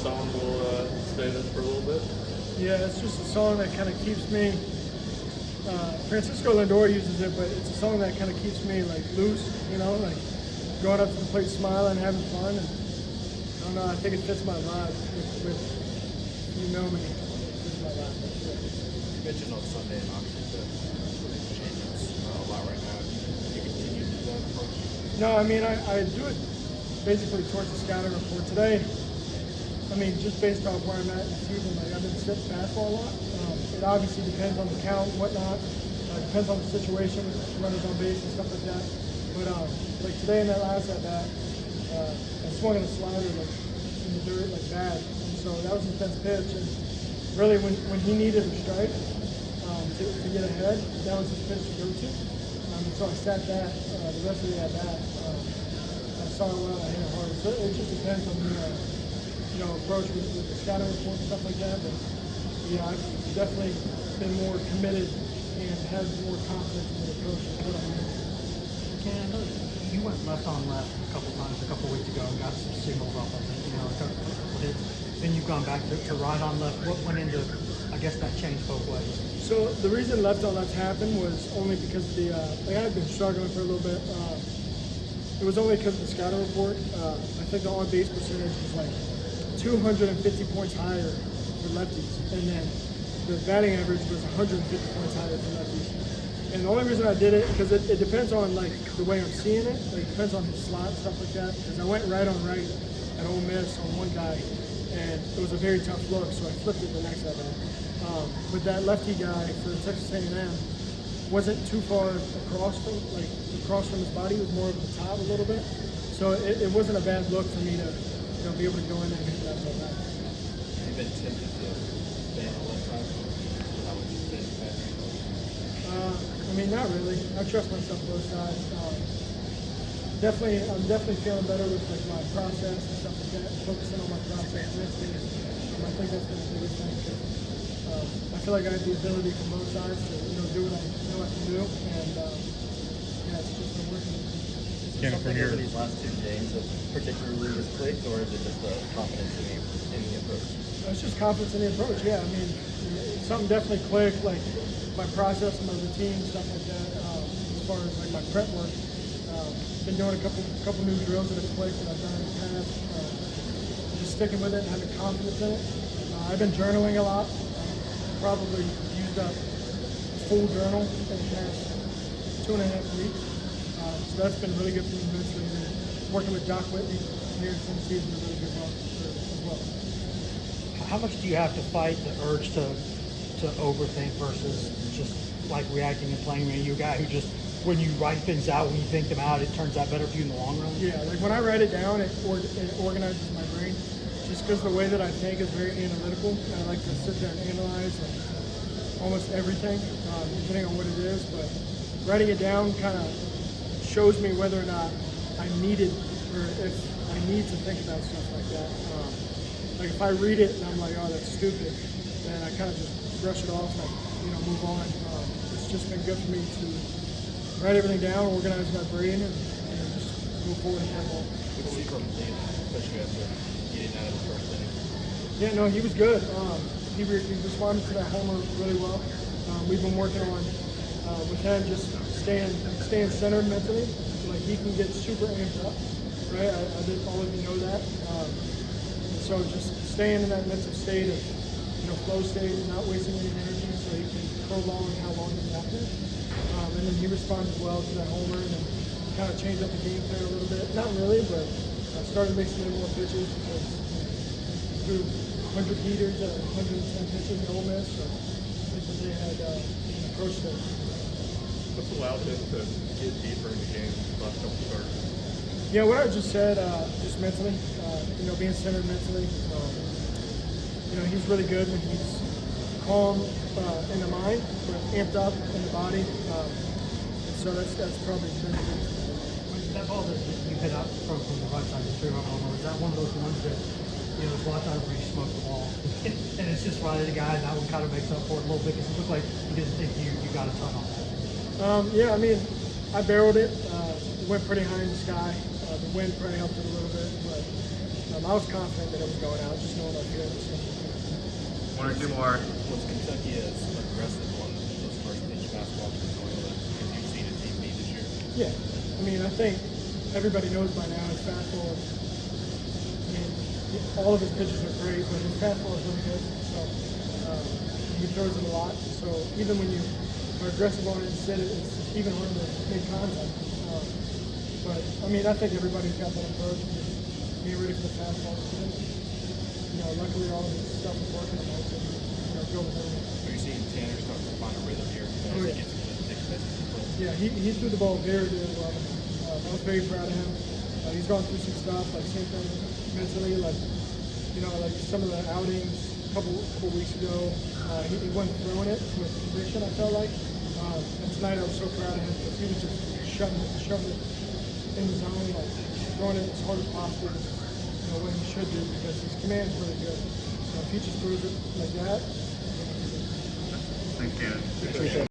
song will stay this for a little bit? Yeah, it's just a song that kind of keeps me. Francisco Lindor uses it, but it's a song that kind of keeps me like loose, you know, like going up to the plate, smiling, having fun, and I don't know. I think it fits my vibe. With you know me, it fits my vibe. Yeah. You mentioned on Sunday and obviously the changes a lot right now. Do you continue to do that approach? No, I mean I do it basically towards the scouting report today. I mean, just based off where I'm at in the season, like I've been sitting fastball a lot. It obviously depends on the count and whatnot. Depends on the situation, runners on base and stuff like that. But like today in that last at bat, I swung at a slider like in the dirt, like bad. And so that was his best pitch. And really, when he needed a strike to get ahead, that was his pitch to go to. And so I sat that the rest of the at bat. I saw it well, I hit it hard. So it just depends on the approach with the scouting report and stuff like that. But yeah, I've definitely been more committed and had more confidence in the approach of what I'm doing. Ken, I know you went left on left a couple times a couple weeks ago and got some signals off of it, a couple hits. Then you've gone back to right on left. What went into, I guess, that change both ways? So the reason left on left happened was only because I had been struggling for a little bit. It was only because of the scouting report. I think the on-base percentage was like 250 points higher for lefties, and then the batting average was 150 points higher for lefties. And the only reason I did it, because it depends on like the way I'm seeing it. Like, it depends on his slot and stuff like that. Because I went right on right at Ole Miss on one guy, and it was a very tough look, so I flipped it the next at bat. But that lefty guy for Texas A&M wasn't too far across from his body. It was more of the top a little bit. So it wasn't a bad look for me to be able to go in there and hit left on that. Have you been tempted to stay on the left side? How would you fit that? I mean, not really. I trust myself both sides. I'm definitely feeling better with like my process and stuff like that. Focusing on my process mentally. I think that's been the biggest thing. I feel like I have the ability from both sides to do what I know I can do, and yeah, it's just been working. Cannon, from here, these last 2 games that particularly has clicked, or is it just the confidence in the approach? It's just confidence in the approach. Yeah, I mean, something definitely clicked, like my process and my routine, stuff like that. As far as like my prep work, been doing a couple new drills that have clicked that I've done in the past. Just sticking with it and having confidence in it. I've been journaling a lot. Probably used up a full journal in the past 2.5 weeks. So that's been really good for me mentally. And working with Doc Whitney here in Tennessee has been really good as well. How much do you have to fight the urge to overthink versus just like reacting and playing? Are you a guy who just, when you write things out, when you think them out, it turns out better for you in the long run? Yeah, like when I write it down, it organizes my brain. Just because the way that I think is very analytical. I like to sit there and analyze like almost everything, depending on what it is. But writing it down kind of shows me whether or not I need it, or if I need to think about stuff like that. Like if I read it and I'm like, oh, that's stupid, then I kind of just brush it off and move on. It's just been good for me to write everything down, organize my brain, and just move forward and play ball. Good to see from Dana, especially after getting out of the first inning. Yeah, no, he was good. He responded to that homer really well. We've been working on with him just staying centered mentally. Like he can get super amped up, right? I didn't all of you know that. And so just staying in that mental state of flow state, not wasting any energy, so he can prolong how long he's out there. And then he responded well to that homer and kind of changed up the game plan a little bit. Not really, but I started mixing in more pitches because through 100 heaters and 110 pitches in Ole Miss, so I think that they had an approach there. What's allowed him to get deeper in the game the last couple starts? Yeah, what I just said, just mentally, being centered mentally. He's really good when he's calm in the mind, but amped up in the body. And so that's probably been the biggest thing. That ball that you hit out from the right side, the 3-run homer, is that one of those ones that, there's a lot of times where you smoke the ball and it's just right at the guy, and that one kind of makes up for it a little bit because it looked like you didn't think you got a ton on it. Yeah, I mean, I barreled it. It went pretty high in the sky. The wind probably helped it a little bit, but I was confident that it was going out, just knowing I was 2 more. Was Kentucky as aggressive on those first pitch fastballs for Toyota as you've seen a team be this year? Yeah, I mean, I think everybody knows by now his fastball is, I mean, all of his pitches are great, but his fastball is really good. So he throws it a lot. So even when you are aggressive on it and sit it, it's even when they make contact. But I mean, I think everybody's got that approach of just being ready for the fastball. You know, luckily all of his stuff is working and also, you know, go with everything. Are you seeing Tanner start to find a rhythm here as Oh, he yeah. gets into the next pitches? Yeah, he threw the ball very, very well. I was very proud of him. He's gone through some stuff, like same thing mentally, like, you know, like some of the outings a couple weeks ago, he wasn't throwing it with conviction, I felt like. And tonight I was so proud of him because he was just shoving it in the zone, like throwing it as hard as possible, you know, what he should do because his command is really good. So if he just throws it like that, Thanks, Cannon.